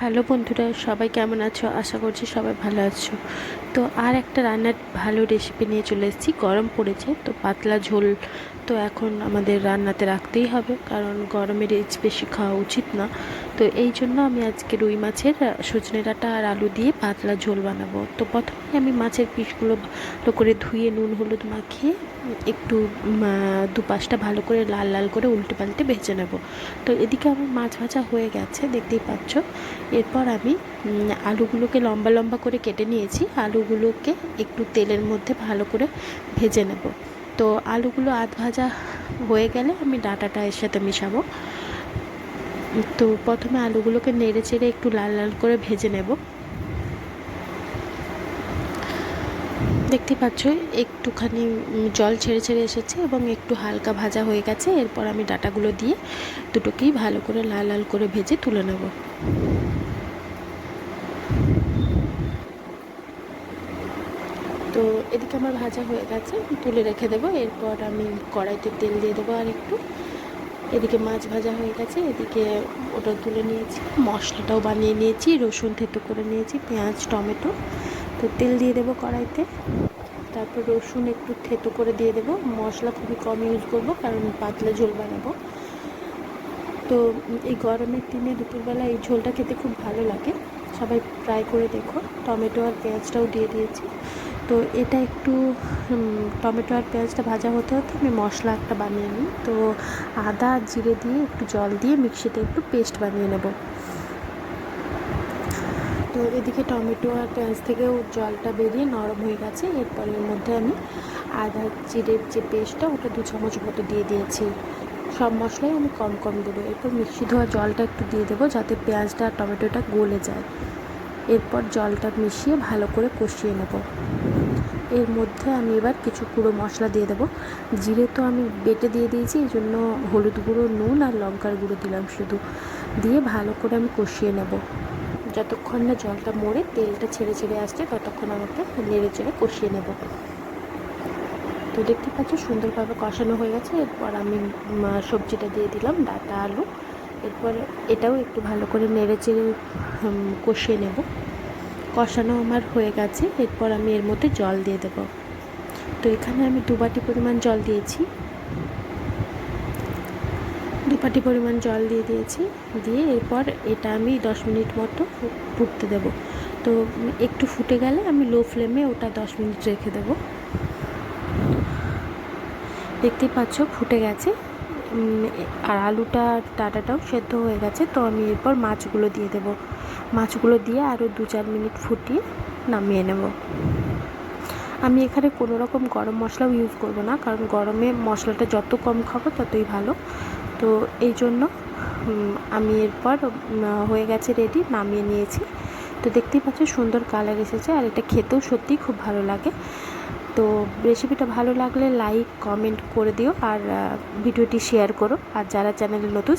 Hello বন্ধুরা, সবাই কেমন আছো? আশা করছি সবাই ভালো আছো। তো আর একটা রান্নার ভালো রেসিপি নিয়ে চলে এসেছি। গরম পড়েছে তো পাতলা ঝোল তো এখন আমাদের রান্নাতে রাখতেই হবে, কারণ গরমে রিচ বেশি খাওয়া উচিত না। তো এই জন্য আমি আজকে রুই মাছের সজনে ডাঁটা আর আলু দিয়ে পাতলা ঝোল বানাবো। তো প্রথমে আমি মাছের পিসগুলো ভালো করে ধুয়ে নুন হলুদ মাখিয়ে একটু দুপাশটা ভালো করে লাল লাল করে উল্টে পাল্টে ভেজে নেব। তো এদিকে আমার মাছ ভাজা হয়ে গেছে, দেখতেই পাচ্ছ। এরপর আমি আলুগুলোকে লম্বা লম্বা করে কেটে নিয়েছি। আলুগুলোকে একটু তেলের মধ্যে ভালো করে ভেজে নেব। তো আলুগুলো আধ ভাজা হয়ে গেলে আমি ডাঁটাটা এর সাথে মেশাবো। তো প্রথমে আলুগুলোকে নেড়ে চেড়ে একটু লাল লাল করে ভেজে নেব। দেখতে পাচ্ছ একটুখানি জল ছেড়ে ছেড়ে এসেছে এবং একটু হালকা ভাজা হয়ে গেছে। এরপর আমি ডাঁটাগুলো দিয়ে দুটোকেই ভালো করে লাল লাল করে ভেজে তুলে নেব। তো এদিকে আমার ভাজা হয়ে গেছে, তুলে রেখে দেবো। এরপর আমি কড়াইতে তেল দিয়ে দেবো আর একটু। এদিকে মাছ ভাজা হয়ে গেছে, এদিকে ওটা তুলে নিয়েছি। মশলাটাও বানিয়ে নিয়েছি, রসুন থেতো করে নিয়েছি, পেঁয়াজ টমেটো। তো তেল দিয়ে দেবো কড়াইতে। তারপর রসুন একটু থেতো করে দিয়ে দেবো। মশলা খুবই কম ইউজ করবো, কারণ পাতলা ঝোল বানাবো। তো এই গরমের দিনে দুপুরবেলা এই ঝোলটা খেতে খুব ভালো লাগে, সবাই ট্রাই করে দেখো। টমেটো আর পেঁয়াজটাও দিয়ে দিয়েছি। তো এটা একটু টমেটো আর পেঁয়াজটা ভাজা হতে হতে আমি মশলা একটা বানিয়ে নিই। তো আদা আর জিরে দিয়ে একটু জল দিয়ে মিক্সিতে একটু পেস্ট বানিয়ে নেব। তো এদিকে টমেটো আর পেঁয়াজ থেকেও জলটা বেরিয়ে নরম হয়ে গেছে। এরপর এর মধ্যে আমি আদা জিরের যে পেস্টটা ওটা 2 চামচ মতো দিয়ে দিয়েছি। সব মশলাই আমি কম কম দেবো। এরপর মিক্সি ধোয়া জলটা একটু দিয়ে দেবো, যাতে পেঁয়াজটা আর টমেটোটা গলে যায়। এরপর জলটা মিশিয়ে ভালো করে কষিয়ে নেব। এর মধ্যে আমি এবার কিছু গুঁড়ো মশলা দিয়ে দেবো। জিরে তো আমি বেটে দিয়ে দিয়েছি, এই জন্য হলুদ গুঁড়ো, নুন আর লঙ্কার গুঁড়ো দিলাম শুধু। দিয়ে ভালো করে আমি কষিয়ে নেব। যতক্ষণ না জলটা মরে তেলটা ছেড়ে ছেড়ে আসছে ততক্ষণ আমাকে নেড়ে চেড়ে কষিয়ে নেব। তো দেখতে পাচ্ছ সুন্দরভাবে কষানো হয়ে গেছে। এরপর আমি সবজিটা দিয়ে দিলাম, ডাঁটা আলু। এরপর এটাও একটু ভালো করে নেড়ে চেড়ে কষিয়ে নেব। কষানো আমার হয়ে গেছে। এরপর আমি এর মধ্যে জল দিয়ে দেব। তো এখানে আমি 2 বাটি পরিমাণ জল দিয়েছি। 2 বাটি পরিমাণ জল দিয়ে দিয়েছি। দিয়ে এরপর এটা আমি 10 মিনিট মতো ফুটতে দেব। তো একটু ফুটে গেলে আমি লো ফ্লেমে ওটা 10 মিনিট রেখে দেব। দেখতেই পাচ্ছ ফুটে গেছে, আর আলুটা আর ডাঁটাটাও সেদ্ধ হয়ে গেছে। তো আমি এরপর মাছগুলো দিয়ে দেব। মাছগুলো দিয়ে আরও 2-4 মিনিট ফুটিয়ে নামিয়ে নেব। আমি এখানে কোনো রকম গরম মশলাও ইউজ করব না, কারণ গরমে মশলাটা যত কম খাবো ততই ভালো। তো এই জন্য আমি এরপর হয়ে গেছে রেডি, নামিয়ে নিয়েছি। তো দেখতেই পাচ্ছ সুন্দর কালার এসেছে, আর এটা খেতেও সত্যিই খুব ভালো লাগে। তো রেসিপিটা ভালো লাগলে লাইক কমেন্ট করে দিও, আর ভিডিওটি শেয়ার করো। আর যারা চ্যানেলে নতুন